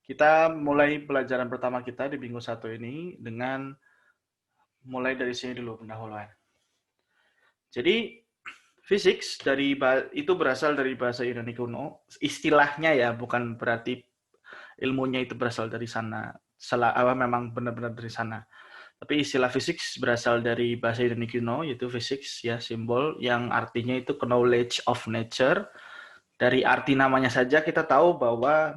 Kita mulai pelajaran pertama kita di minggu 1 ini dengan mulai dari sini dulu pendahuluan. Jadi fisik itu berasal dari bahasa Yunani kuno. Istilahnya ya, bukan berarti ilmunya itu berasal dari sana. Memang benar-benar dari sana. Tapi istilah fisik berasal dari bahasa Yunani kuno, yaitu physics ya, simbol yang artinya itu knowledge of nature. Dari arti namanya saja kita tahu bahwa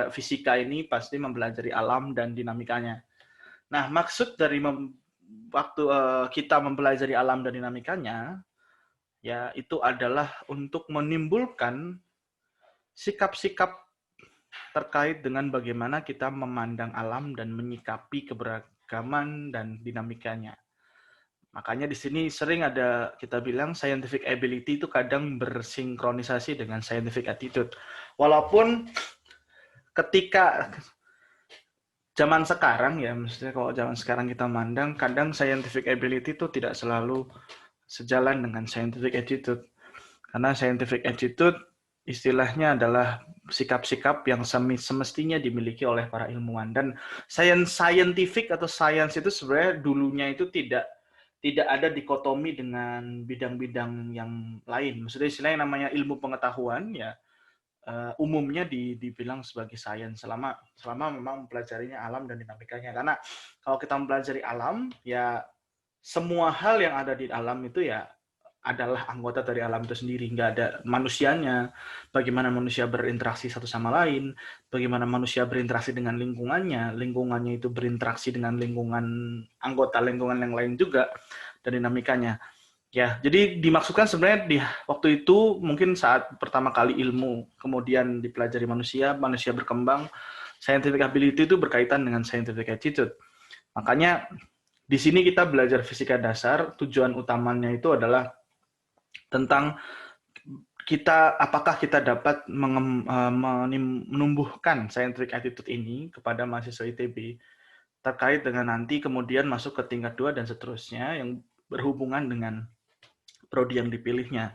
fisika ini pasti mempelajari alam dan dinamikanya. Nah, maksud dari waktu kita mempelajari alam dan dinamikanya, ya itu adalah untuk menimbulkan sikap-sikap terkait dengan bagaimana kita memandang alam dan menyikapi keberagaman dan dinamikanya. Makanya di sini sering ada kita bilang scientific ability itu kadang bersinkronisasi dengan scientific attitude. Walaupun ketika zaman sekarang ya, maksudnya kalau zaman sekarang kita mandang, kadang scientific ability itu tidak selalu sejalan dengan scientific attitude. Karena scientific attitude istilahnya adalah sikap-sikap yang semestinya dimiliki oleh para ilmuwan. Dan scientific atau science itu sebenarnya dulunya itu tidak ada dikotomi dengan bidang-bidang yang lain. Maksudnya istilahnya namanya ilmu pengetahuan ya umumnya dibilang sebagai sains selama memang mempelajarinya alam dan dinamikanya. Karena kalau kita mempelajari alam ya semua hal yang ada di alam itu ya adalah anggota dari alam itu sendiri, nggak ada manusianya, bagaimana manusia berinteraksi satu sama lain, bagaimana manusia berinteraksi dengan lingkungannya, lingkungannya itu berinteraksi dengan lingkungan anggota lingkungan yang lain juga, dan dinamikanya. Ya, jadi dimaksudkan sebenarnya di waktu itu mungkin saat pertama kali ilmu kemudian dipelajari manusia berkembang, scientific ability itu berkaitan dengan scientific attitude. Makanya di sini kita belajar fisika dasar, tujuan utamanya itu adalah tentang apakah kita dapat menumbuhkan scientific attitude ini kepada mahasiswa ITB terkait dengan nanti kemudian masuk ke tingkat 2 dan seterusnya yang berhubungan dengan prodi yang dipilihnya.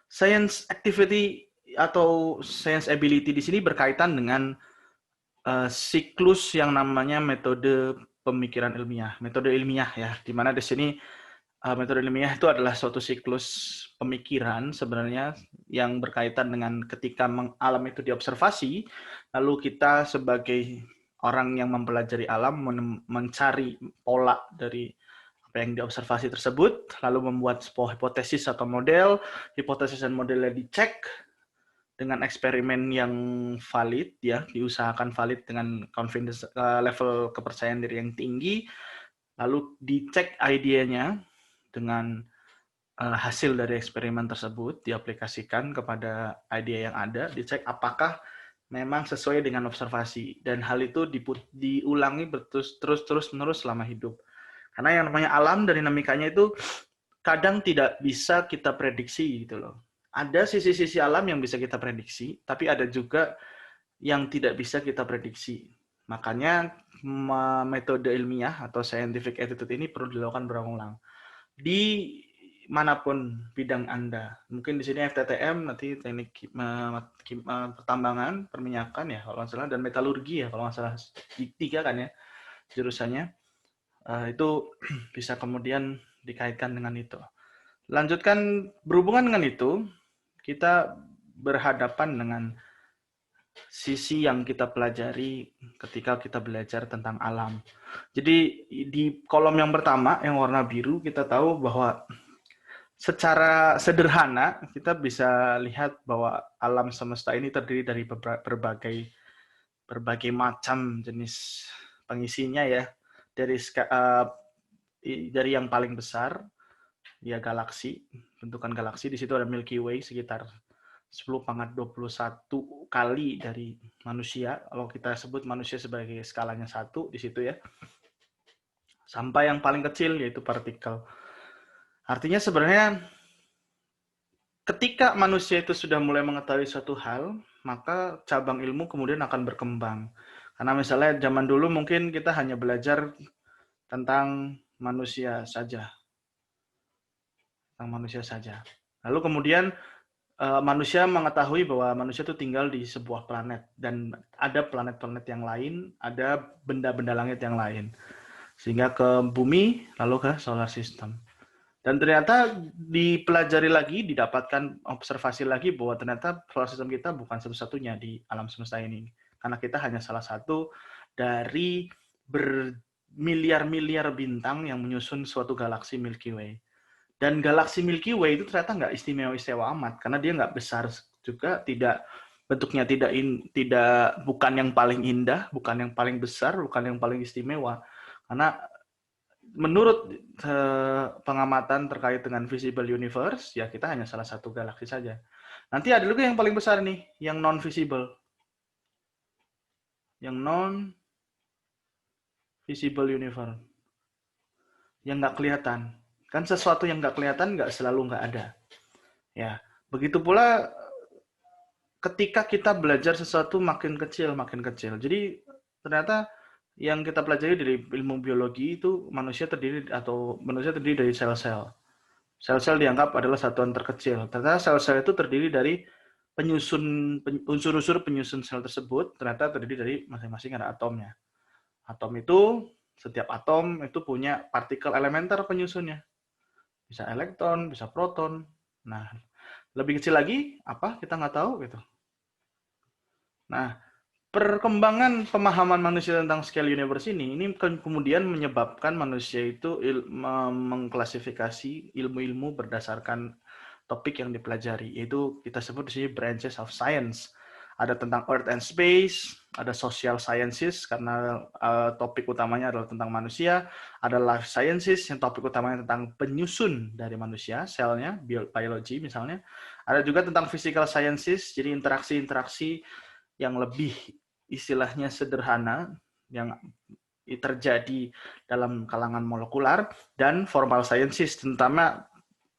Science activity atau science ability di sini berkaitan dengan siklus yang namanya metode pemikiran ilmiah, metode ilmiah ya, di mana di sini metode ilmiah itu adalah suatu siklus pemikiran sebenarnya yang berkaitan dengan ketika alam itu diobservasi, lalu kita sebagai orang yang mempelajari alam mencari pola dari apa yang diobservasi tersebut, lalu membuat sebuah hipotesis atau model, hipotesis dan modelnya dicek dengan eksperimen yang valid ya, diusahakan valid dengan confidence level kepercayaan diri yang tinggi, lalu dicek idenya dengan hasil dari eksperimen tersebut diaplikasikan kepada ide yang ada, dicek apakah memang sesuai dengan observasi, dan hal itu diulangi terus-menerus selama hidup. Karena yang namanya alam dan dinamikanya itu kadang tidak bisa kita prediksi gitu loh. Ada sisi-sisi alam yang bisa kita prediksi, tapi ada juga yang tidak bisa kita prediksi. Makanya metode ilmiah atau scientific attitude ini perlu dilakukan berulang-ulang di manapun bidang Anda. Mungkin di sini FTTM, nanti teknik pertambangan, perminyakan ya kalau nggak salah, dan metalurgi ya kalau nggak salah, 3 kan ya jurusannya. Itu bisa kemudian dikaitkan dengan itu. Lanjutkan berhubungan dengan itu, kita berhadapan dengan sisi yang kita pelajari ketika kita belajar tentang alam. Jadi di kolom yang pertama yang warna biru kita tahu bahwa secara sederhana kita bisa lihat bahwa alam semesta ini terdiri dari berbagai macam jenis pengisinya ya, dari yang paling besar ya galaksi, bentukan galaksi, di situ ada Milky Way sekitar 10⁻21 kali dari manusia, kalau kita sebut manusia sebagai skalanya 1 di situ ya, sampai yang paling kecil yaitu partikel. Artinya sebenarnya ketika manusia itu sudah mulai mengetahui suatu hal, maka cabang ilmu kemudian akan berkembang. Karena misalnya zaman dulu mungkin kita hanya belajar tentang manusia saja. Lalu kemudian manusia mengetahui bahwa manusia itu tinggal di sebuah planet dan ada planet-planet yang lain, ada benda-benda langit yang lain. Sehingga ke bumi, lalu ke solar system. Dan ternyata dipelajari lagi, didapatkan observasi lagi bahwa ternyata solar system kita bukan satu-satunya di alam semesta ini. Karena kita hanya salah satu dari bermiliar-miliar bintang yang menyusun suatu galaksi Milky Way. Dan galaksi Milky Way itu ternyata nggak istimewa-istimewa amat, karena dia nggak besar juga, tidak bentuknya bukan yang paling indah, bukan yang paling besar, bukan yang paling istimewa. Karena menurut pengamatan terkait dengan visible universe, ya kita hanya salah satu galaksi saja. Nanti ada juga yang paling besar nih, yang non-visible. Yang non-visible universe. Yang nggak kelihatan. Kan sesuatu yang nggak kelihatan nggak selalu nggak ada. Ya, begitu pula ketika kita belajar sesuatu makin kecil. Jadi ternyata yang kita pelajari dari ilmu biologi itu manusia terdiri dari sel-sel. Sel-sel dianggap adalah satuan terkecil. Ternyata sel-sel itu terdiri dari unsur-unsur penyusun sel tersebut ternyata terdiri dari masing-masing ada atomnya. Atom itu, setiap atom itu punya partikel elementer penyusunnya. Bisa elektron, bisa proton. Nah, lebih kecil lagi, apa? Kita nggak tahu gitu. Nah, perkembangan pemahaman manusia tentang scale universe ini kemudian menyebabkan manusia itu mengklasifikasi ilmu-ilmu berdasarkan topik yang dipelajari, yaitu kita sebut di sini branches of science. Ada tentang Earth and Space, ada Social Sciences karena topik utamanya adalah tentang manusia, ada Life Sciences yang topik utamanya tentang penyusun dari manusia, selnya, biologi misalnya. Ada juga tentang Physical Sciences, jadi interaksi-interaksi yang lebih istilahnya sederhana yang terjadi dalam kalangan molekular, dan Formal Sciences tentang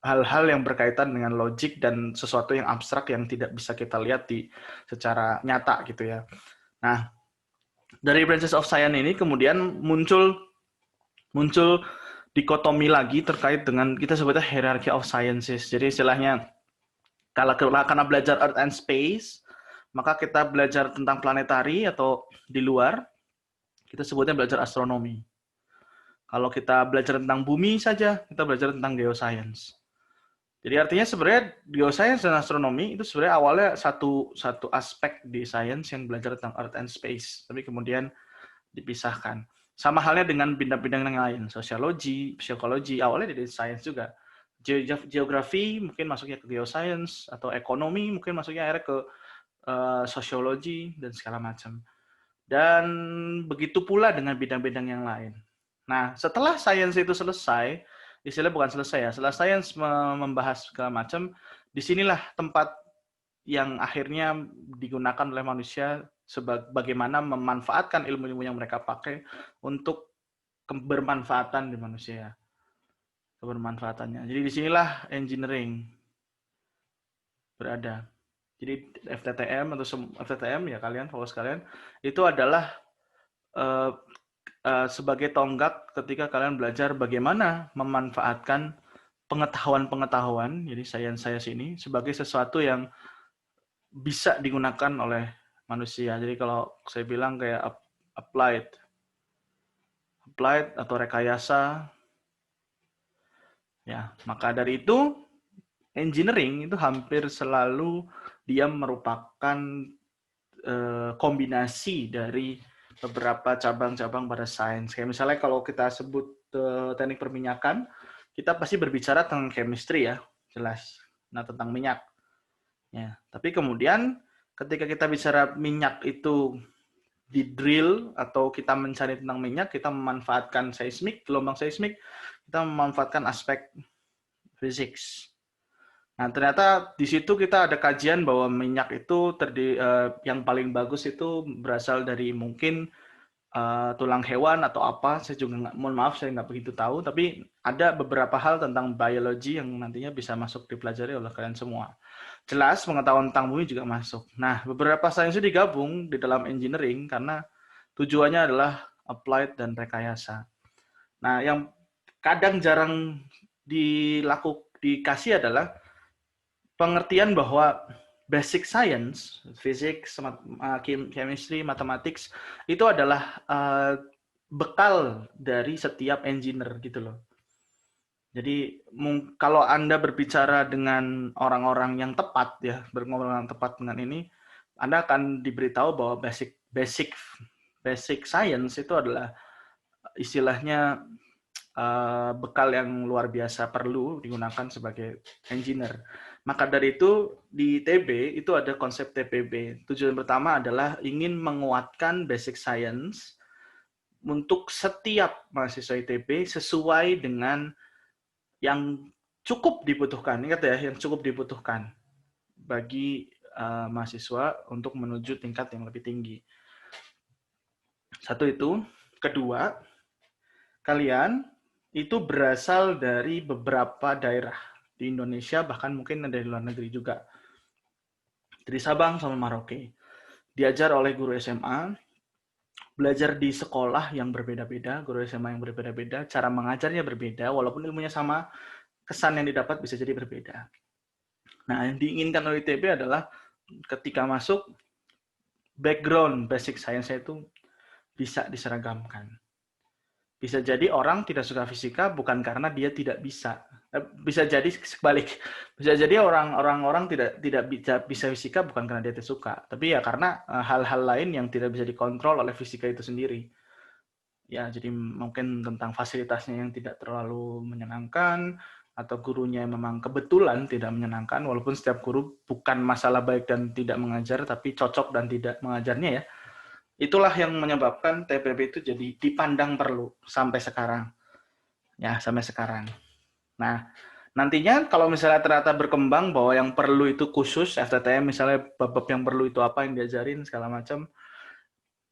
hal-hal yang berkaitan dengan logik dan sesuatu yang abstrak yang tidak bisa kita lihat secara nyata gitu ya. Nah, dari branches of science ini kemudian muncul dikotomi lagi terkait dengan kita sebutnya hierarchy of sciences. Jadi istilahnya karena belajar Earth and Space, maka kita belajar tentang planetari atau di luar, kita sebutnya belajar astronomi. Kalau kita belajar tentang bumi saja, kita belajar tentang geoscience. Jadi artinya sebenarnya geoscience dan astronomi itu sebenarnya awalnya satu aspek di science yang belajar tentang Earth and Space, tapi kemudian dipisahkan. Sama halnya dengan bidang-bidang yang lain, sosiologi, psikologi, awalnya dari science juga. Geografi mungkin masuknya ke geoscience, atau ekonomi mungkin masuknya akhirnya ke sosiologi dan segala macam. Dan begitu pula dengan bidang-bidang yang lain. Nah, setelah science itu selesai, istilahnya bukan selesai ya, setelah sains membahas segala macam, disinilah tempat yang akhirnya digunakan oleh manusia bagaimana memanfaatkan ilmu-ilmu yang mereka pakai untuk kebermanfaatan di manusia. Kebermanfaatannya. Jadi disinilah engineering berada. Jadi FTTM atau FTTM ya kalian, fokus kalian, itu adalah sebagai tonggak ketika kalian belajar bagaimana memanfaatkan pengetahuan-pengetahuan, jadi sains ini sebagai sesuatu yang bisa digunakan oleh manusia. Jadi kalau saya bilang kayak applied atau rekayasa, ya maka dari itu engineering itu hampir selalu dia merupakan kombinasi dari beberapa cabang-cabang pada sains. Kayak misalnya kalau kita sebut teknik perminyakan, kita pasti berbicara tentang chemistry ya, jelas. Nah, tentang minyak. Ya, tapi kemudian ketika kita bicara minyak itu di drill atau kita mencari tentang minyak, kita memanfaatkan seismik, gelombang seismik, kita memanfaatkan aspek physics. Nah, ternyata di situ kita ada kajian bahwa minyak itu yang paling bagus itu berasal dari mungkin tulang hewan atau apa, saya juga mohon maaf saya nggak begitu tahu, tapi ada beberapa hal tentang biologi yang nantinya bisa masuk dipelajari oleh kalian semua. Jelas pengetahuan tentang bumi juga masuk. Nah, beberapa sains itu digabung di dalam engineering karena tujuannya adalah applied dan rekayasa. Nah, yang kadang jarang dikasih adalah pengertian bahwa basic science, physics, chemistry, mathematics itu adalah bekal dari setiap engineer gitu loh. Jadi kalau Anda berbicara dengan orang-orang yang tepat ya, berngobrol yang tepat dengan ini, Anda akan diberitahu bahwa basic science itu adalah istilahnya bekal yang luar biasa perlu digunakan sebagai engineer. Maka dari itu di TB itu ada konsep TPB. Tujuan pertama adalah ingin menguatkan basic science untuk setiap mahasiswa ITB sesuai dengan yang cukup dibutuhkan. Ingat ya, yang cukup dibutuhkan bagi mahasiswa untuk menuju tingkat yang lebih tinggi. Satu itu. Kedua, kalian itu berasal dari beberapa daerah di Indonesia, bahkan mungkin dari luar negeri juga. Dari Sabang sampai Merauke. Diajar oleh guru SMA, belajar di sekolah yang berbeda-beda, guru SMA yang berbeda-beda, cara mengajarnya berbeda, walaupun ilmunya sama, kesan yang didapat bisa jadi berbeda. Nah, yang diinginkan oleh ITB adalah ketika masuk, background basic science itu bisa diseragamkan. Bisa jadi orang tidak suka fisika bukan karena dia tidak bisa. Bisa jadi sebalik. Bisa jadi orang tidak bisa fisika bukan karena dia tidak suka, tapi ya karena hal-hal lain yang tidak bisa dikontrol oleh fisika itu sendiri. Ya, jadi mungkin tentang fasilitasnya yang tidak terlalu menyenangkan, atau gurunya memang kebetulan tidak menyenangkan, walaupun setiap guru bukan masalah baik dan tidak mengajar, tapi cocok dan tidak mengajarnya ya. Itulah yang menyebabkan TPB itu jadi dipandang perlu sampai sekarang. Ya, sampai sekarang. Nah, nantinya kalau misalnya ternyata berkembang bahwa yang perlu itu khusus, FTTM misalnya bab yang perlu itu apa yang diajarin, segala macam,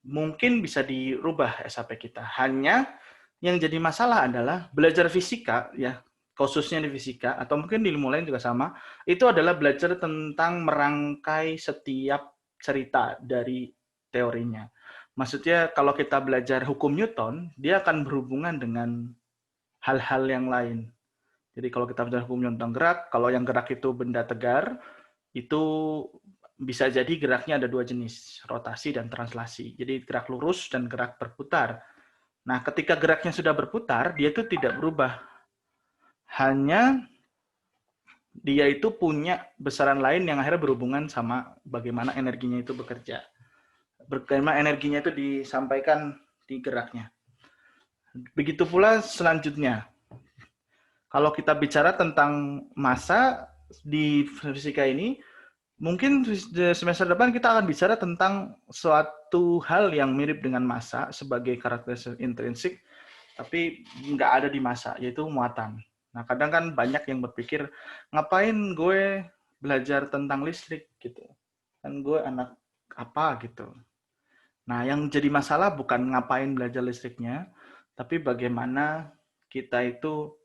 mungkin bisa dirubah SAP kita. Hanya yang jadi masalah adalah belajar fisika, ya khususnya di fisika, atau mungkin di ilmu lain juga sama, itu adalah belajar tentang merangkai setiap cerita dari teorinya. Maksudnya kalau kita belajar hukum Newton, dia akan berhubungan dengan hal-hal yang lain. Jadi kalau kita belajar hukum Newton gerak, kalau yang gerak itu benda tegar, itu bisa jadi geraknya ada dua jenis, rotasi dan translasi. Jadi gerak lurus dan gerak berputar. Nah, ketika geraknya sudah berputar, dia itu tidak berubah. Hanya dia itu punya besaran lain yang akhirnya berhubungan sama bagaimana energinya itu bekerja. Bagaimana energinya itu disampaikan di geraknya. Begitu pula selanjutnya. Kalau kita bicara tentang massa di fisika ini, mungkin semester depan kita akan bicara tentang suatu hal yang mirip dengan massa sebagai karakteristik intrinsik, tapi nggak ada di massa, yaitu muatan. Nah, kadang kan banyak yang berpikir, ngapain gue belajar tentang listrik gitu? Kan gue anak apa gitu. Nah, yang jadi masalah bukan ngapain belajar listriknya, tapi bagaimana kita itu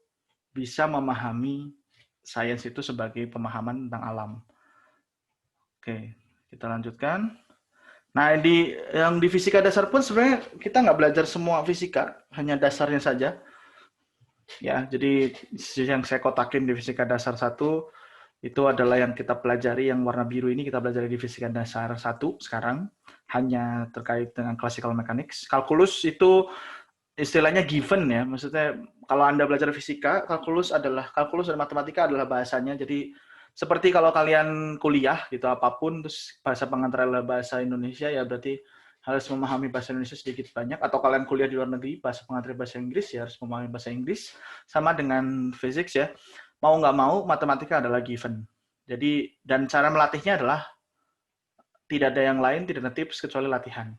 bisa memahami sains itu sebagai pemahaman tentang alam. Oke, kita lanjutkan. Nah, yang di fisika dasar pun sebenarnya kita nggak belajar semua fisika, hanya dasarnya saja. Ya, jadi yang saya kotakin di fisika dasar 1 itu adalah yang kita pelajari, yang warna biru ini kita pelajari di fisika dasar 1 sekarang, hanya terkait dengan classical mechanics. Kalkulus itu istilahnya given ya, maksudnya kalau Anda belajar fisika, kalkulus dan matematika adalah bahasanya. Jadi seperti kalau kalian kuliah gitu apapun, terus bahasa pengantar adalah bahasa Indonesia, ya berarti harus memahami bahasa Indonesia sedikit banyak. Atau kalian kuliah di luar negeri, bahasa pengantar bahasa Inggris, ya harus memahami bahasa Inggris. Sama dengan physics ya, mau nggak mau matematika adalah given. Jadi, dan cara melatihnya adalah tidak ada yang lain, tidak ada tips kecuali latihan.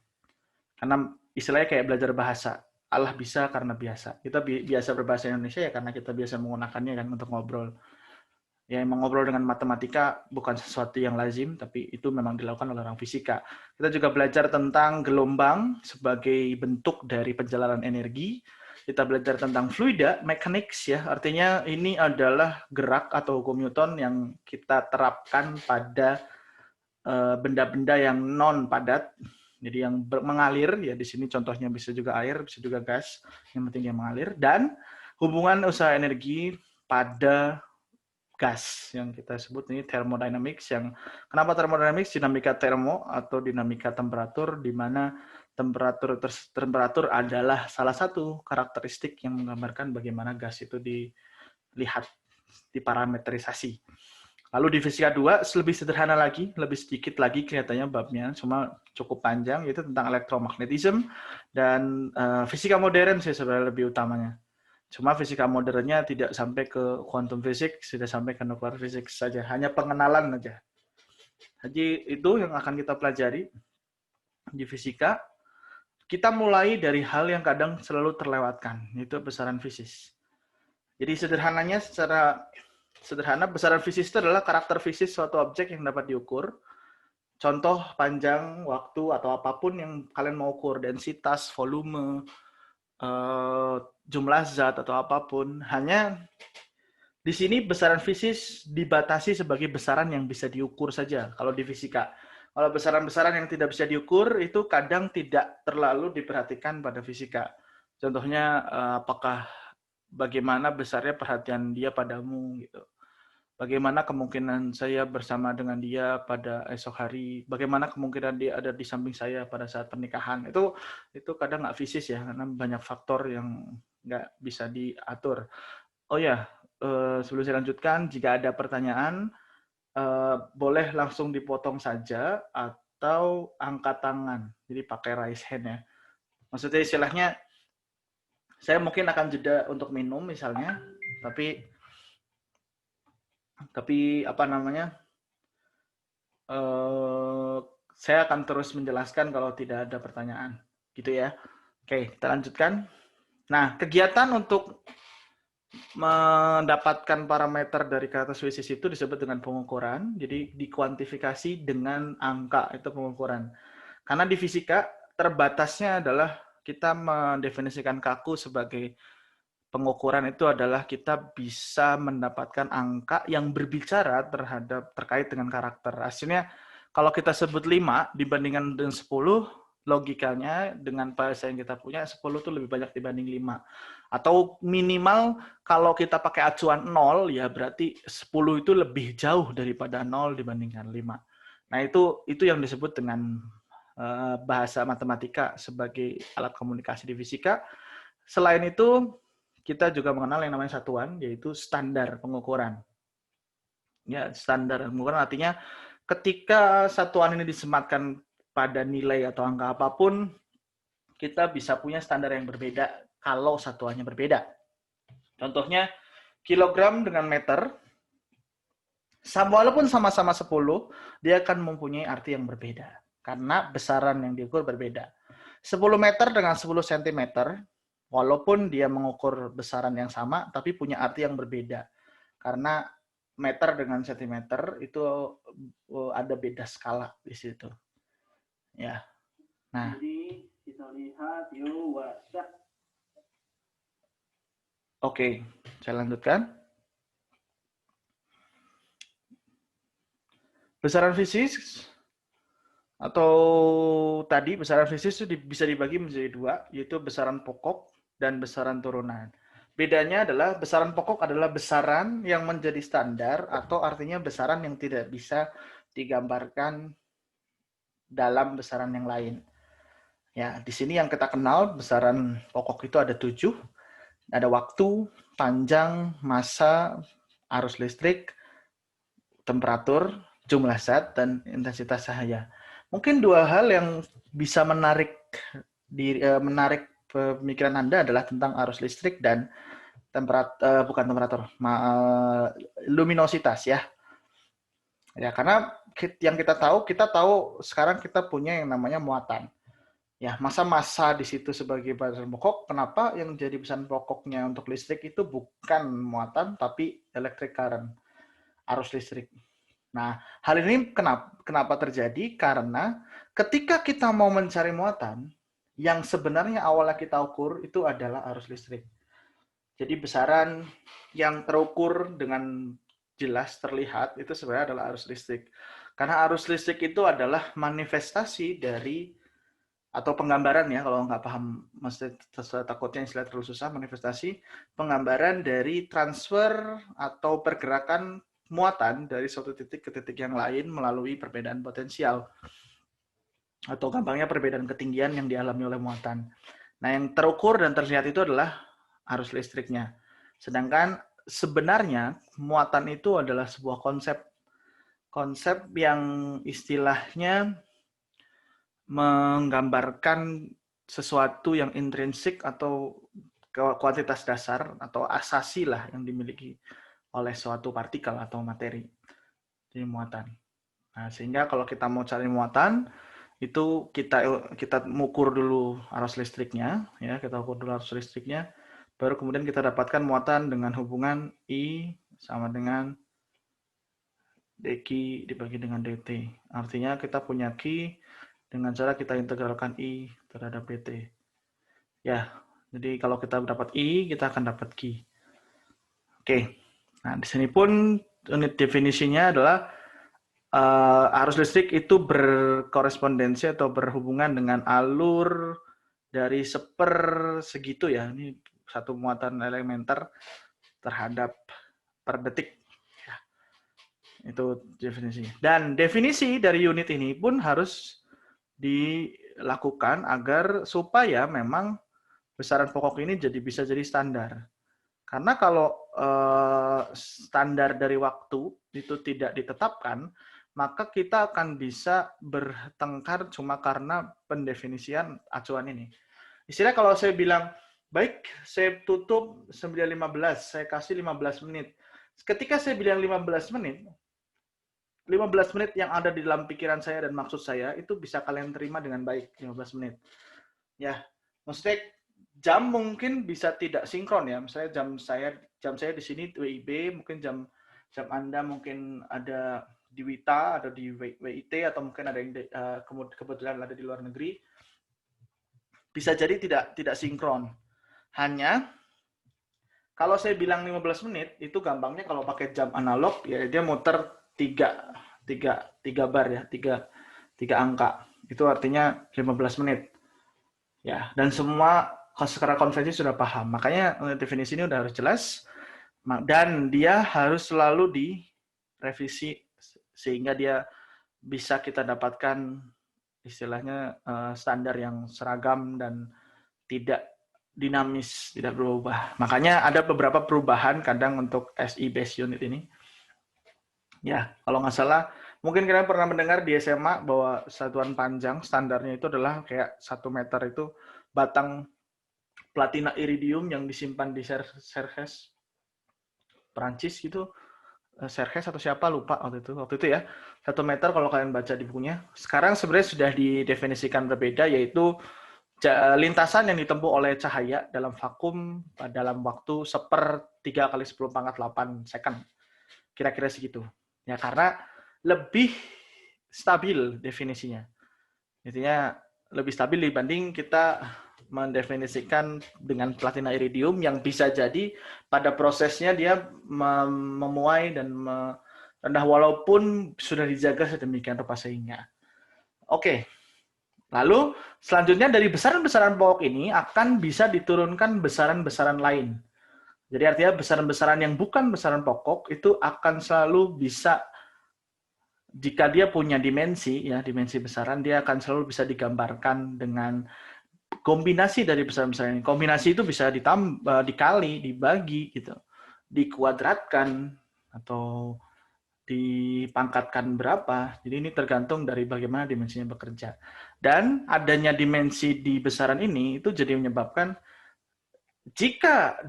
Karena istilahnya kayak belajar bahasa. Allah bisa karena biasa. Kita biasa berbahasa Indonesia ya karena kita biasa menggunakannya kan untuk ngobrol. Ya, emang ngobrol dengan matematika bukan sesuatu yang lazim, tapi itu memang dilakukan oleh orang fisika. Kita juga belajar tentang gelombang sebagai bentuk dari perjalanan energi. Kita belajar tentang fluida, mechanics ya. Artinya ini adalah gerak atau hukum Newton yang kita terapkan pada benda-benda yang non padat. Jadi yang mengalir ya, di sini contohnya bisa juga air, bisa juga gas, yang penting dia mengalir. Dan hubungan usaha energi pada gas yang kita sebut ini thermodynamics. Yang kenapa thermodynamics? Dinamika termo atau dinamika temperatur, di mana temperatur adalah salah satu karakteristik yang menggambarkan bagaimana gas itu dilihat, diparameterisasi. Lalu di fisika 2 lebih sederhana lagi, lebih sedikit lagi kelihatannya babnya, cuma cukup panjang, yaitu tentang elektromagnetisme dan fisika modern sih sebenarnya lebih utamanya. Cuma fisika modernnya tidak sampai ke quantum physics, sudah sampai ke nuclear physics saja, hanya pengenalan saja. Jadi itu yang akan kita pelajari di fisika. Kita mulai dari hal yang kadang selalu terlewatkan, yaitu besaran fisis. Jadi sederhananya secara sederhana, besaran fisis itu adalah karakter fisis suatu objek yang dapat diukur. Contoh panjang, waktu, atau apapun yang kalian mau ukur, densitas, volume, jumlah zat, atau apapun. Hanya di sini besaran fisis dibatasi sebagai besaran yang bisa diukur saja, kalau di fisika. Kalau besaran-besaran yang tidak bisa diukur, itu kadang tidak terlalu diperhatikan pada fisika. Contohnya, apakah bagaimana besarnya perhatian dia padamu, gitu. Bagaimana kemungkinan saya bersama dengan dia pada esok hari, bagaimana kemungkinan dia ada di samping saya pada saat pernikahan. Itu kadang nggak fisis ya, karena banyak faktor yang nggak bisa diatur. Oh ya, sebelum saya lanjutkan, jika ada pertanyaan, boleh langsung dipotong saja atau angkat tangan. Jadi pakai raise hand ya. Maksudnya istilahnya, saya mungkin akan jeda untuk minum misalnya, tapi apa namanya, saya akan terus menjelaskan kalau tidak ada pertanyaan, gitu ya. Oke, kita lanjutkan. Nah, kegiatan untuk mendapatkan parameter dari karakteristik itu disebut dengan pengukuran. Jadi dikuantifikasi dengan angka, itu pengukuran. Karena di fisika terbatasnya adalah kita mendefinisikan kaku sebagai pengukuran, itu adalah kita bisa mendapatkan angka yang berbicara terkait dengan karakter. Hasilnya kalau kita sebut 5 dibandingkan dengan 10, logikanya dengan bahasa yang kita punya 10 itu lebih banyak dibanding 5. Atau minimal kalau kita pakai acuan 0, ya berarti 10 itu lebih jauh daripada 0 dibandingkan 5. Nah, itu yang disebut dengan bahasa matematika sebagai alat komunikasi di fisika. Selain itu, kita juga mengenal yang namanya satuan, yaitu standar pengukuran. Ya, standar pengukuran artinya ketika satuan ini disematkan pada nilai atau angka apapun, kita bisa punya standar yang berbeda kalau satuannya berbeda. Contohnya, kilogram dengan meter, walaupun sama-sama 10, dia akan mempunyai arti yang berbeda, karena besaran yang diukur berbeda. 10 meter dengan 10 cm, walaupun dia mengukur besaran yang sama, tapi punya arti yang berbeda. Karena meter dengan sentimeter itu ada beda skala di situ. Ya. Nah, jadi kita lihat yuk WhatsApp. Oke, saya lanjutkan. Besaran fisis atau tadi besaran fisis itu bisa dibagi menjadi 2, yaitu besaran pokok dan besaran turunan. Bedanya adalah besaran pokok adalah besaran yang menjadi standar, atau artinya besaran yang tidak bisa digambarkan dalam besaran yang lain. Ya, di sini yang kita kenal besaran pokok itu ada 7. Ada waktu, panjang, massa, arus listrik, temperatur, jumlah zat, dan intensitas cahaya. Mungkin 2 hal yang bisa menarik pemikiran Anda adalah tentang arus listrik dan luminositas ya. Ya, karena yang kita tahu sekarang kita punya yang namanya muatan. Ya, massa di situ sebagai besaran pokok. Kenapa yang jadi besaran pokoknya untuk listrik itu bukan muatan tapi electric current, arus listrik. Nah, hal ini kenapa terjadi? Karena ketika kita mau mencari muatan, yang sebenarnya awalnya kita ukur itu adalah arus listrik. Jadi besaran yang terukur dengan jelas terlihat itu sebenarnya adalah arus listrik. Karena arus listrik itu adalah manifestasi dari, atau penggambaran ya, kalau nggak paham, mesti takutnya istilah terlalu susah, manifestasi penggambaran dari transfer atau pergerakan muatan dari suatu titik ke titik yang lain melalui perbedaan potensial. Atau gampangnya perbedaan ketinggian yang dialami oleh muatan. Nah, yang terukur dan terlihat itu adalah arus listriknya. Sedangkan sebenarnya muatan itu adalah sebuah konsep yang istilahnya menggambarkan sesuatu yang intrinsik atau kuantitas dasar atau asasi lah yang dimiliki oleh suatu partikel atau materi. Jadi muatan. Nah, sehingga kalau kita mau cari muatan, itu kita mengukur dulu arus listriknya, ya, kita ukur dulu arus listriknya, baru kemudian kita dapatkan muatan dengan hubungan I sama dengan dQ dibagi dengan dt. Artinya kita punya Q dengan cara kita integralkan I terhadap dt. Ya, jadi kalau kita dapat I, kita akan dapat Q. Oke, nah di sini pun unit definisinya adalah arus listrik itu berkorespondensi atau berhubungan dengan alur dari sepersegitu ya, ini satu muatan elementer terhadap per detik. Ya, itu definisinya. Dan definisi dari unit ini pun harus dilakukan agar supaya memang besaran pokok ini bisa jadi standar. Karena kalau standar dari waktu itu tidak ditetapkan, maka kita akan bisa bertengkar cuma karena pendefinisian acuan ini. Istilah kalau saya bilang, baik, saya tutup 9.15, saya kasih 15 menit. Ketika saya bilang 15 menit yang ada di dalam pikiran saya dan maksud saya, itu bisa kalian terima dengan baik, 15 menit. Ya, maksudnya jam mungkin bisa tidak sinkron ya. Misalnya jam saya di sini WIB, mungkin jam Anda mungkin ada di WITA, ada di WIT, atau mungkin ada yang kebetulan ada di luar negeri. Bisa jadi tidak sinkron. Hanya kalau saya bilang 15 menit, itu gampangnya kalau pakai jam analog, ya dia muter 3 bar ya, 3 angka. Itu artinya 15 menit. Ya, dan semua secara konvensi sudah paham. Makanya definisi ini udah harus jelas, dan dia harus selalu direvisi sehingga dia bisa kita dapatkan istilahnya standar yang seragam dan tidak dinamis, tidak berubah. Makanya ada beberapa perubahan kadang untuk SI base unit ini. Ya, kalau nggak salah, mungkin kalian pernah mendengar di SMA bahwa satuan panjang standarnya itu adalah kayak 1 meter itu batang platina iridium yang disimpan di Serres Perancis gitu. Serges atau siapa lupa waktu itu ya, 1 meter kalau kalian baca di bukunya. Sekarang sebenarnya sudah didefinisikan berbeda, yaitu lintasan yang ditempuh oleh cahaya dalam vakum dalam waktu 1/3 × 10⁻8 second, kira-kira segitu ya, karena lebih stabil definisinya. Intinya lebih stabil dibanding kita mendefinisikan dengan platina iridium yang bisa jadi pada prosesnya dia memuai dan rendah walaupun sudah dijaga sedemikian rupa sehingga. Oke. Lalu selanjutnya dari besaran-besaran pokok ini akan bisa diturunkan besaran-besaran lain. Jadi artinya besaran-besaran yang bukan besaran pokok itu akan selalu bisa, jika dia punya dimensi ya, dimensi besaran, dia akan selalu bisa digambarkan dengan kombinasi dari besaran-besaran ini. Kombinasi itu bisa ditambah, dikali, dibagi gitu, dikuadratkan atau dipangkatkan berapa. Jadi ini tergantung dari bagaimana dimensinya bekerja. Dan adanya dimensi di besaran ini itu jadi menyebabkan jika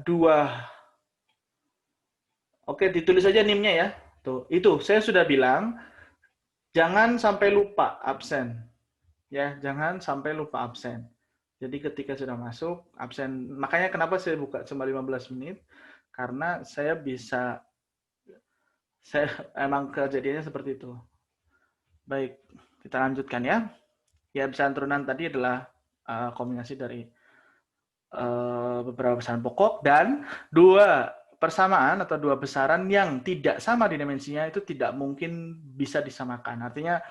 oke, ditulis aja NIM-nya ya. Tuh, itu saya sudah bilang jangan sampai lupa absen. Ya, jangan sampai lupa absen. Jadi ketika sudah masuk, absen. Makanya kenapa saya buka cuma 15 menit, karena saya emang kejadiannya seperti itu. Baik, kita lanjutkan ya. Ya, besaran turunan tadi adalah kombinasi dari beberapa besaran pokok, dan 2 persamaan atau 2 besaran yang tidak sama dimensinya itu tidak mungkin bisa disamakan. Artinya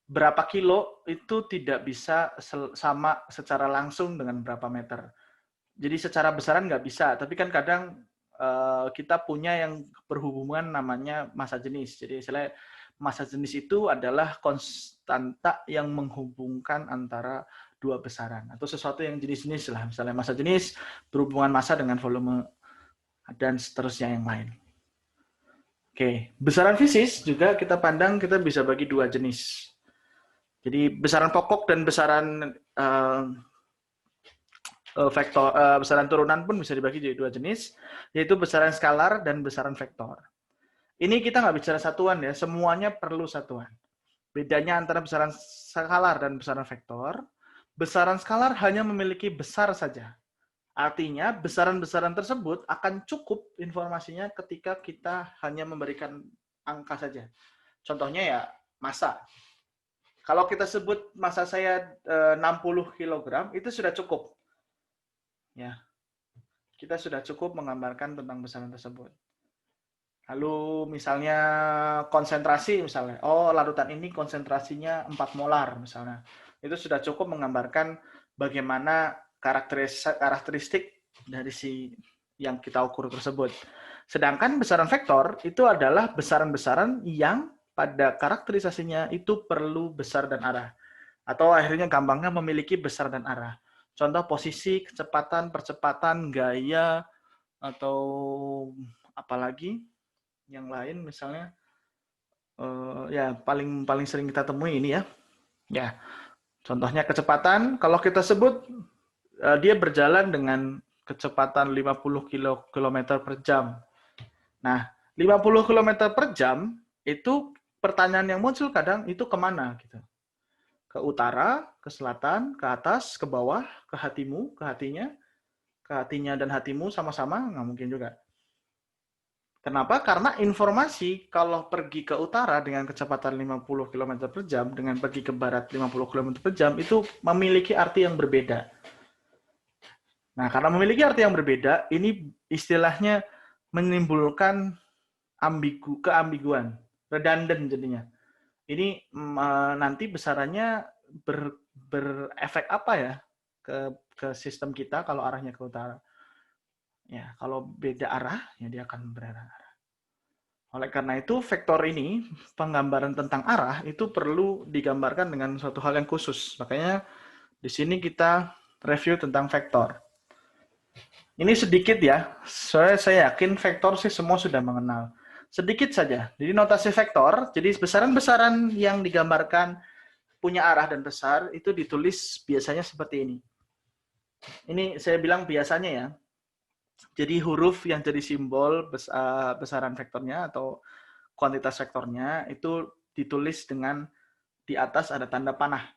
berapa kilo itu tidak bisa sama secara langsung dengan berapa meter. Jadi secara besaran nggak bisa, tapi kan kadang kita punya yang berhubungan namanya massa jenis. Jadi misalnya massa jenis itu adalah konstanta yang menghubungkan antara dua besaran atau sesuatu yang jenis-jenis lah. Misalnya massa jenis berhubungan massa dengan volume dan seterusnya yang lain. Oke, besaran fisis juga kita pandang kita bisa bagi dua jenis. Jadi besaran pokok dan besaran besaran turunan pun bisa dibagi jadi dua jenis, yaitu besaran skalar dan besaran vektor. Ini kita nggak bicara satuan ya, semuanya perlu satuan. Bedanya antara besaran skalar dan besaran vektor, besaran skalar hanya memiliki besar saja. Artinya, besaran-besaran tersebut akan cukup informasinya ketika kita hanya memberikan angka saja. Contohnya ya, massa. Kalau kita sebut massa saya 60 kg, itu sudah cukup. Ya, kita sudah cukup menggambarkan tentang besaran tersebut. Lalu misalnya konsentrasi, misalnya, oh larutan ini konsentrasinya 4 molar, misalnya. Itu sudah cukup menggambarkan bagaimana karakteristik dari si yang kita ukur tersebut. Sedangkan besaran vektor itu adalah besaran-besaran yang pada karakterisasinya itu perlu besar dan arah. Atau akhirnya gampangnya memiliki besar dan arah. Contoh posisi, kecepatan, percepatan, gaya, atau apalagi yang lain misalnya ya paling sering kita temui ini ya. Ya, contohnya kecepatan, kalau kita sebut dia berjalan dengan kecepatan 50 km per jam. Nah, 50 km per jam itu pertanyaan yang muncul kadang itu kemana gitu. Ke utara, ke selatan, ke atas, ke bawah, ke hatimu, ke hatinya dan hatimu sama-sama nggak mungkin juga. Kenapa? Karena informasi kalau pergi ke utara dengan kecepatan 50 km per jam, dengan pergi ke barat 50 km per jam, itu memiliki arti yang berbeda. Nah, karena memiliki arti yang berbeda, ini istilahnya menimbulkan keambiguan, redundant jadinya. Ini nanti besarannya berefek apa ya ke sistem kita kalau arahnya ke utara. Ya, kalau beda arah, ya dia akan berarah. Oleh karena itu, vektor ini, penggambaran tentang arah, itu perlu digambarkan dengan suatu hal yang khusus. Makanya di sini kita review tentang vektor. Ini sedikit ya, saya yakin vektor sih semua sudah mengenal. Sedikit saja. Jadi notasi vektor, jadi besaran-besaran yang digambarkan punya arah dan besar, itu ditulis biasanya seperti ini. Ini saya bilang biasanya ya. Jadi huruf yang jadi simbol besaran vektornya atau kuantitas vektornya itu ditulis dengan di atas ada tanda panah.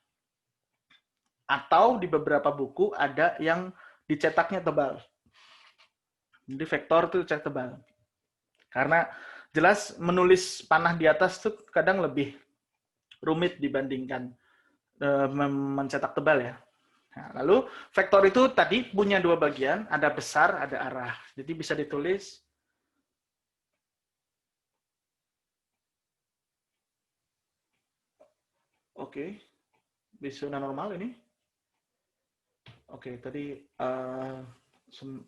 Atau di beberapa buku ada yang dicetaknya tebal. Jadi vektor itu cetak tebal. Karena jelas menulis panah di atas itu kadang lebih rumit dibandingkan mencetak tebal ya. Nah, lalu vektor itu tadi punya dua bagian, ada besar, ada arah. Jadi bisa ditulis oke, bisa normal ini. Oke, tadi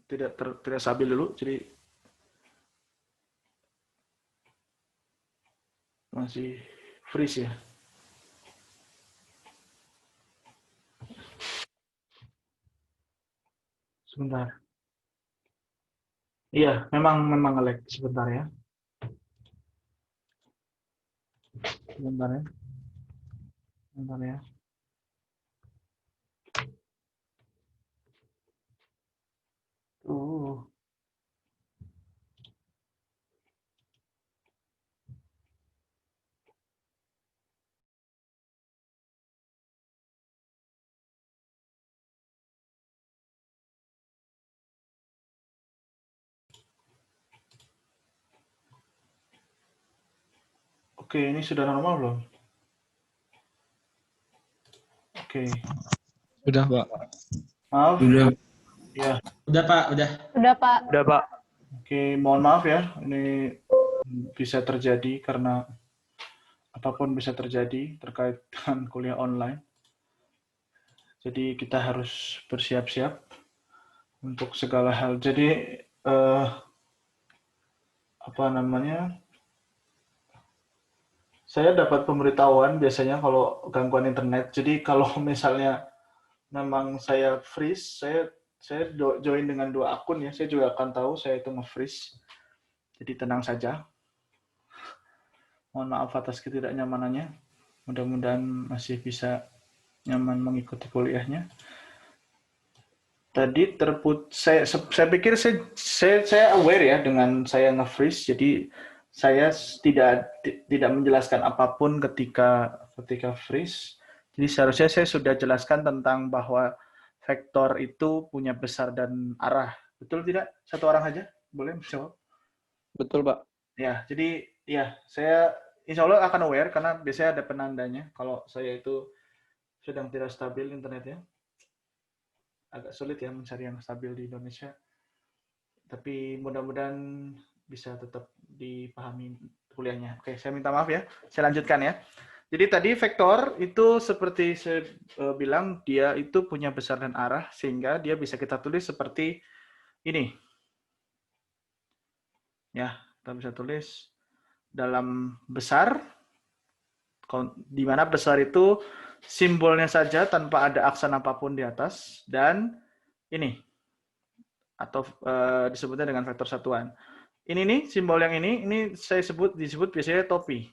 tidak stabil dulu, jadi masih freeze ya. Sebentar. Iya, memang nge-lag. Sebentar ya. Sebentar ya. Sebentar ya. Oke, ini sudah normal belum? Oke. Udah, Pak. Maaf. Udah. Ya. Udah, Pak. Udah. Udah, Pak. Udah, Pak. Oke, mohon maaf ya. Ini bisa terjadi karena apapun bisa terjadi terkait dengan kuliah online. Jadi kita harus bersiap-siap untuk segala hal. Jadi apa namanya, saya dapat pemberitahuan biasanya kalau gangguan internet. Jadi kalau misalnya memang saya freeze, saya join dengan 2 akun ya, saya juga akan tahu saya itu nge-freeze. Jadi tenang saja. Mohon maaf atas ketidaknyamanannya. Mudah-mudahan masih bisa nyaman mengikuti kuliahnya. Tadi saya pikir saya aware ya dengan saya nge-freeze, jadi saya tidak menjelaskan apapun ketika freeze. Jadi seharusnya saya sudah jelaskan tentang bahwa vektor itu punya besar dan arah. Betul tidak? Satu orang aja boleh menjawab? Betul, Pak. Ya, jadi ya saya insya Allah akan aware karena biasanya ada penandanya kalau saya itu sedang tidak stabil internetnya. Agak sulit ya mencari yang stabil di Indonesia. Tapi mudah-mudahan bisa tetap dipahami kuliahnya. Oke, saya minta maaf ya. Saya lanjutkan ya. Jadi tadi vektor itu seperti saya bilang, dia itu punya besar dan arah, sehingga dia bisa kita tulis seperti ini. Ya, kita bisa tulis dalam besar, di mana besar itu simbolnya saja tanpa ada aksen apapun di atas, dan ini, atau disebutnya dengan vektor satuan. Ini nih simbol yang ini saya disebut biasanya topi.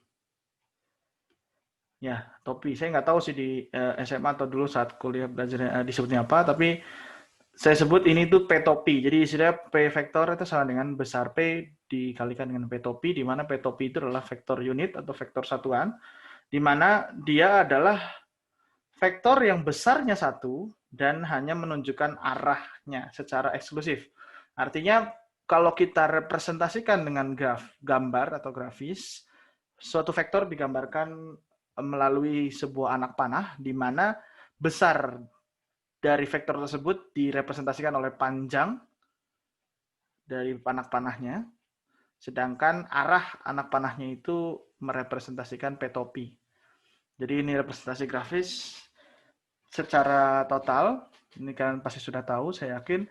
Ya, topi. Saya nggak tahu sih di SMA atau dulu saat kuliah belajar disebutnya apa, tapi saya sebut ini tuh P topi. Jadi istilah P vektor itu sama dengan besar P dikalikan dengan P topi, di mana P topi itu adalah vektor unit atau vektor satuan, di mana dia adalah vektor yang besarnya satu dan hanya menunjukkan arahnya secara eksklusif. Artinya kalau kita representasikan dengan gambar atau grafis, suatu vektor digambarkan melalui sebuah anak panah, di mana besar dari vektor tersebut direpresentasikan oleh panjang dari anak panahnya, sedangkan arah anak panahnya itu merepresentasikan P topi. Jadi ini representasi grafis secara total. Ini kalian pasti sudah tahu, saya yakin.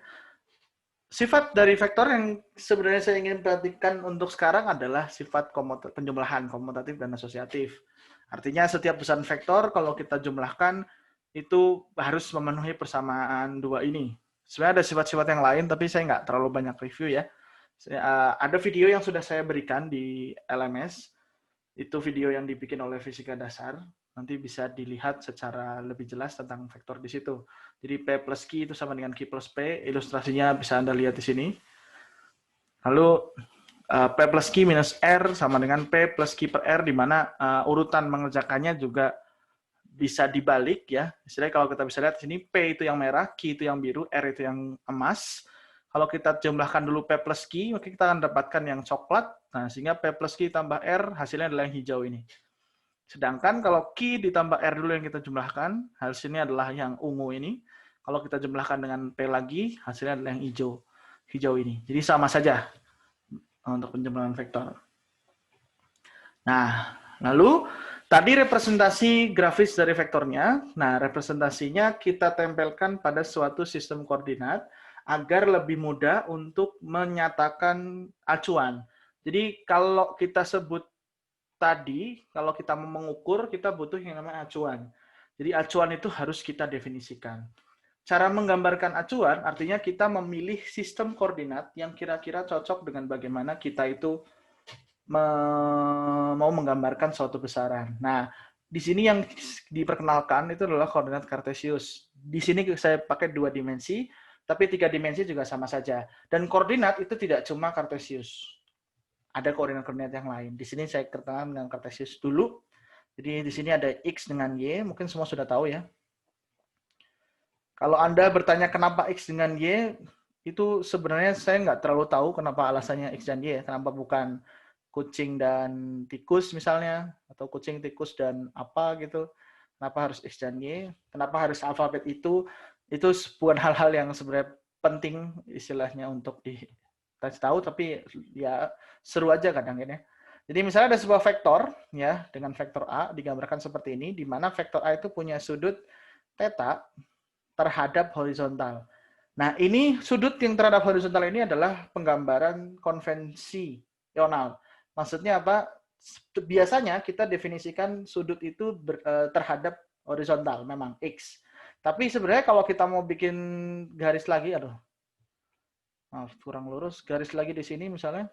Sifat dari vektor yang sebenarnya saya ingin perhatikan untuk sekarang adalah sifat penjumlahan, komutatif dan asosiatif. Artinya setiap besaran vektor kalau kita jumlahkan itu harus memenuhi persamaan dua ini. Sebenarnya ada sifat-sifat yang lain, tapi saya nggak terlalu banyak review ya. Ada video yang sudah saya berikan di LMS, itu video yang dibikin oleh Fisika Dasar. Nanti bisa dilihat secara lebih jelas tentang vektor di situ. Jadi P plus Q itu sama dengan Q plus P. Ilustrasinya bisa Anda lihat di sini. Lalu P plus Q minus R sama dengan P plus Q per R, di mana urutan mengerjakannya juga bisa dibalik ya. Istilahnya kalau kita bisa lihat di sini, P itu yang merah, Q itu yang biru, R itu yang emas. Kalau kita jumlahkan dulu P plus Q, maka kita akan dapatkan yang coklat. Nah, sehingga P plus Q tambah R, hasilnya adalah yang hijau ini. Sedangkan kalau Q ditambah R dulu yang kita jumlahkan, hasilnya adalah yang ungu ini. Kalau kita jumlahkan dengan P lagi, hasilnya adalah yang hijau ini. Jadi sama saja untuk penjumlahan vektor. Nah, lalu tadi representasi grafis dari vektornya. Nah, representasinya kita tempelkan pada suatu sistem koordinat agar lebih mudah untuk menyatakan acuan. Jadi kalau kita sebut tadi, kalau kita mau mengukur, kita butuh yang namanya acuan. Jadi acuan itu harus kita definisikan. Cara menggambarkan acuan artinya kita memilih sistem koordinat yang kira-kira cocok dengan bagaimana kita itu mau menggambarkan suatu besaran. Nah, di sini yang diperkenalkan itu adalah koordinat kartesius. Di sini saya pakai 2 dimensi, tapi 3 dimensi juga sama saja. Dan koordinat itu tidak cuma kartesius. Ada koordinat-koordinat yang lain. Di sini saya kenalan dengan kartesius dulu. Jadi di sini ada X dengan Y, mungkin semua sudah tahu ya. Kalau Anda bertanya kenapa X dengan Y, itu sebenarnya saya nggak terlalu tahu kenapa alasannya X dan Y. Kenapa bukan kucing dan tikus misalnya, atau kucing, tikus, dan apa gitu. Kenapa harus X dan Y? Kenapa harus alfabet itu? Itu bukan hal-hal yang sebenarnya penting istilahnya untuk dikasih tahu, tapi ya seru aja kadang ya. Jadi misalnya ada sebuah vektor ya dengan vektor A digambarkan seperti ini, di mana vektor A itu punya sudut theta terhadap horizontal. Nah, ini sudut yang terhadap horizontal ini adalah penggambaran konvensi ional. Maksudnya apa? Biasanya kita definisikan sudut itu terhadap horizontal, memang X. Tapi sebenarnya kalau kita mau bikin garis lagi, aduh, maaf kurang lurus, garis lagi di sini misalnya,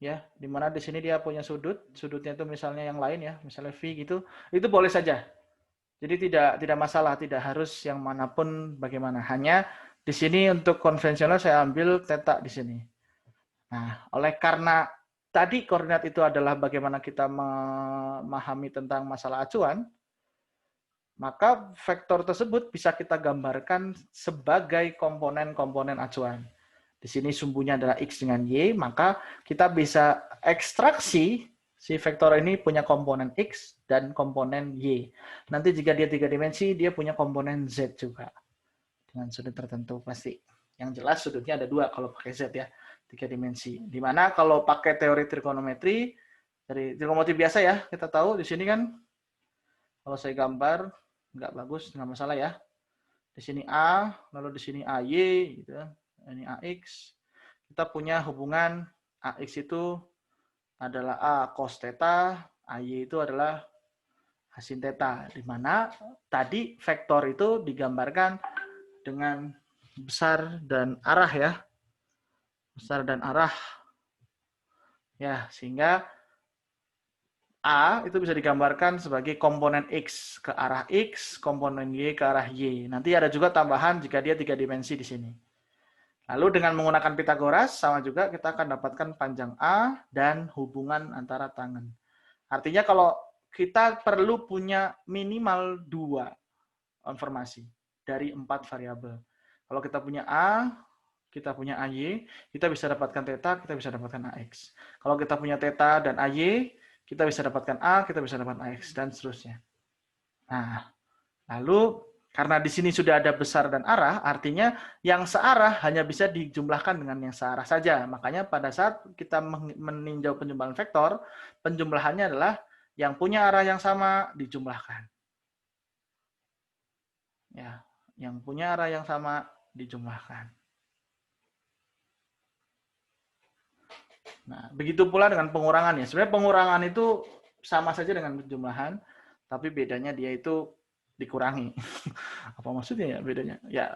ya, dimana di sini dia punya sudutnya itu misalnya yang lain ya, misalnya V gitu, itu boleh saja. Jadi tidak masalah, tidak harus yang manapun bagaimana. Hanya di sini untuk konvensional saya ambil theta di sini. Nah, oleh karena tadi koordinat itu adalah bagaimana kita memahami tentang masalah acuan, maka vektor tersebut bisa kita gambarkan sebagai komponen-komponen acuan. Di sini sumbunya adalah X dengan Y, maka kita bisa ekstraksi si vektor ini punya komponen X dan komponen Y. Nanti jika dia 3 dimensi, dia punya komponen Z juga. Dengan sudut tertentu pasti. Yang jelas sudutnya ada 2 kalau pakai Z ya, 3 dimensi. Dimana kalau pakai teori trigonometri, dari trigonometri biasa ya, kita tahu di sini kan, kalau saya gambar, nggak bagus, nggak masalah ya. Di sini A, lalu di sini AY, gitu. Ini AX. Kita punya hubungan AX itu adalah A cos theta, AY itu adalah A sin theta. Di mana tadi vektor itu digambarkan dengan besar dan arah ya. Besar dan arah. Ya, sehingga A itu bisa digambarkan sebagai komponen X ke arah X, komponen Y ke arah Y. Nanti ada juga tambahan jika dia 3 dimensi di sini. Lalu dengan menggunakan Pitagoras, sama juga kita akan dapatkan panjang A dan hubungan antara tangen. Artinya kalau kita perlu punya minimal 2 informasi dari 4 variabel. Kalau kita punya A, kita punya AY, kita bisa dapatkan theta, kita bisa dapatkan AX. Kalau kita punya theta dan AY, kita bisa dapatkan A, kita bisa dapatkan AX, dan seterusnya. Nah, lalu karena di sini sudah ada besar dan arah, artinya yang searah hanya bisa dijumlahkan dengan yang searah saja. Makanya pada saat kita meninjau penjumlahan vektor, penjumlahannya adalah yang punya arah yang sama dijumlahkan. Ya, yang punya arah yang sama dijumlahkan. Nah, begitu pula dengan pengurangannya. Sebenarnya pengurangan itu sama saja dengan penjumlahan, tapi bedanya dia itu dikurangi. Apa maksudnya ya bedanya? Ya,